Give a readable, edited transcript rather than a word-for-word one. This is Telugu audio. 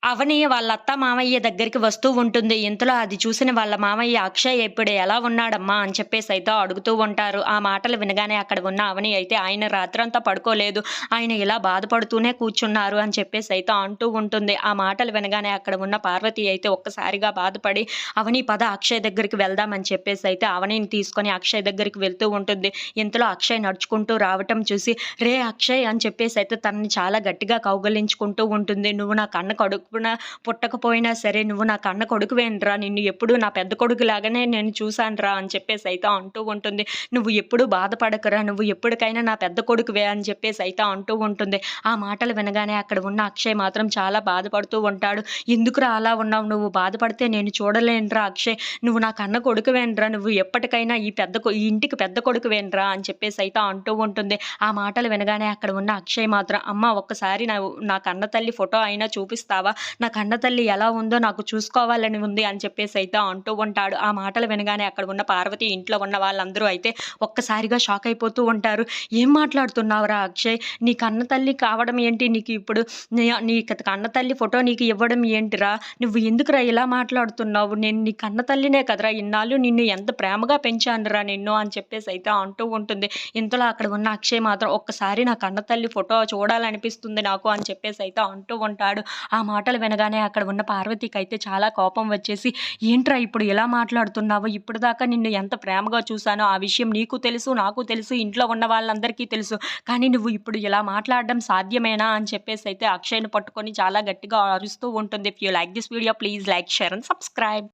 అవని వాళ్ళ అత్త, మామయ్య దగ్గరికి వస్తూ ఉంటుంది. ఇంతలో అది చూసిన వాళ్ళ మామయ్య, "అక్షయ్ ఇప్పుడు ఎలా ఉన్నాడమ్మా?" అని చెప్పేసైతే అడుగుతూ ఉంటారు. ఆ మాటలు వినగానే అక్కడ ఉన్న అవని అయితే, "ఆయన రాత్రంతా పడుకోలేదు. ఆయన ఇలా బాధపడుతూనే కూర్చున్నారు" అని చెప్పేసైతే అంటూ ఉంటుంది. ఆ మాటలు వినగానే అక్కడ ఉన్న పార్వతి అయితే ఒక్కసారిగా బాధపడి, "అవని పద అక్షయ్ దగ్గరికి వెళ్దాం" అని చెప్పేసైతే అవనిని తీసుకొని అక్షయ్ దగ్గరికి వెళ్తూ ఉంటుంది. ఇంతలో అక్షయ్ నడుచుకుంటూ రావటం చూసి, "రే అక్షయ్" అని చెప్పేసైతే తనని చాలా గట్టిగా కౌగిలించుకుంటూ ఉంటుంది. "నువ్వు నా కన్న కడుపున పుట్టకపోయినా సరే నువ్వు నా కన్న కొడుకువేనురా! నిన్ను ఎప్పుడూ నా పెద్ద కొడుకులాగానే నేను చూసానురా" అని చెప్పేసైతే అంటూ ఉంటుంది. "నువ్వు ఎప్పుడూ బాధపడకురా! నువ్వు ఎప్పటికైనా నా పెద్ద కొడుకువే" అని చెప్పేసైతే అంటూ ఉంటుంది. ఆ మాటలు వినగానే అక్కడ ఉన్న అక్షయ్ మాత్రం చాలా బాధపడుతూ ఉంటాడు. "ఎందుకురా అలా ఉన్నావు? నువ్వు బాధపడితే నేను చూడలేనురా అక్షయ్! నువ్వు నా కన్న కొడుకువేనురా! నువ్వు ఎప్పటికైనా ఈ ఇంటికి పెద్ద కొడుకువేనురా" అని చెప్పేసైతే అంటూ ఉంటుంది. ఆ మాటలు వినగానే అక్కడ ఉన్న అక్షయ్ మాత్రం, "అమ్మ ఒక్కసారి నా కన్న తల్లి ఫోటో అయినా చూపిస్తావా? నా కన్న తల్లి ఎలా ఉందో నాకు చూసుకోవాలని ఉంది" అని చెప్పేసైతే అంటూ ఉంటాడు. ఆ మాటలు వినగానే అక్కడ ఉన్న పార్వతి, ఇంట్లో ఉన్న వాళ్ళందరూ అయితే ఒక్కసారిగా షాక్ అయిపోతూ ఉంటారు. "ఏం మాట్లాడుతున్నావురా అక్షయ్? నీ కన్న తల్లి కావడం ఏంటి? నీకు ఇప్పుడు నీ కన్న తల్లి ఫోటో నీకు ఇవ్వడం ఏంటిరా? నువ్వు ఎందుకురా ఇలా మాట్లాడుతున్నావు? నేను నీ కన్న తల్లినే కదరా! ఇన్నాళ్ళు నిన్ను ఎంత ప్రేమగా పెంచానురా నిన్ను" అని చెప్పేసైతే అంటూ ఉంటుంది. ఇంతలో అక్కడ ఉన్న అక్షయ్ మాత్రం, "ఒక్కసారి నా కన్న తల్లి ఫోటో చూడాలనిపిస్తుంది నాకు" అని చెప్పేసైతే అంటూ ఉంటాడు. ఆ మాటలు వినగానే అక్కడ ఉన్న పార్వతికైతే చాలా కోపం వచ్చేసి, "ఏంట్రా ఇప్పుడు ఇలా మాట్లాడుతున్నావు? ఇప్పటిదాకా నిన్ను ఎంత ప్రేమగా చూసానో ఆ విషయం నీకు తెలుసు, నాకు తెలుసు, ఇంట్లో ఉన్న వాళ్ళందరికీ తెలుసు. కానీ నువ్వు ఇప్పుడు ఇలా మాట్లాడడం సాధ్యమేనా?" అని చెప్పేసైతే అక్షయ్‌ని పట్టుకొని చాలా గట్టిగా అరుస్తూ ఉంటుంది. If you like this video please like, share and subscribe.